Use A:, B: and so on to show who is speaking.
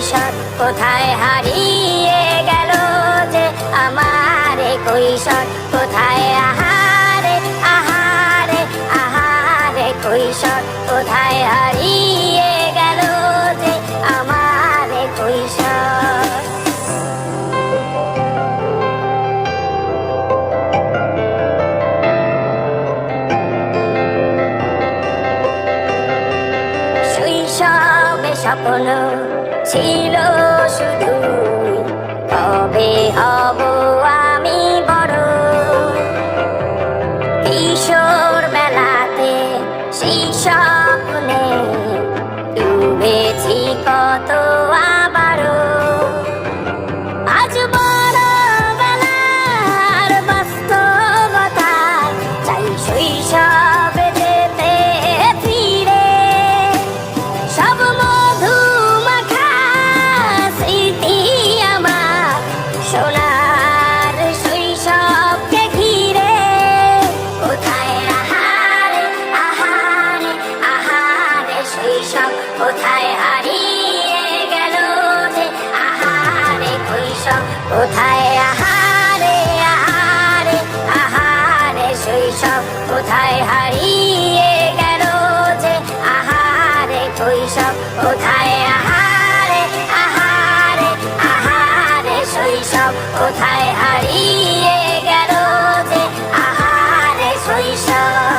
A: কৈশোর কোথায় হারিয়ে গেল যে আমার কৈশোর কোথায় আহারে আহারে আহারে কৈশোর কোথায় হারিয়ে গেল যে আমার কৈশোর শৈশবে স্বপ্ন ছিল শুধু কবে হব আমি বড় কিশোর বেলাতে সেই স্বপ্নে ডুবেছি কত আবারও আজ বড় বেলার বাস্তবতায় চাই শৈশবে যেতে ফিরে সব মধু মাখা স্মৃতি আমার সোনার শৈশবকে ঘিরে কোথায় আহারে আহারে আহারে শৈশব কোথায় হারিয়ে গেল যে আহারে কৈশোর কোথায় আহারে আহারে আহারে শৈশব কোথায় হারিয়ে গেল যে আহারে কৈশোর কোথায় আহারে আহারে আহারে শৈশব কোথায় হারিয়ে গেল যে আহারে শৈশব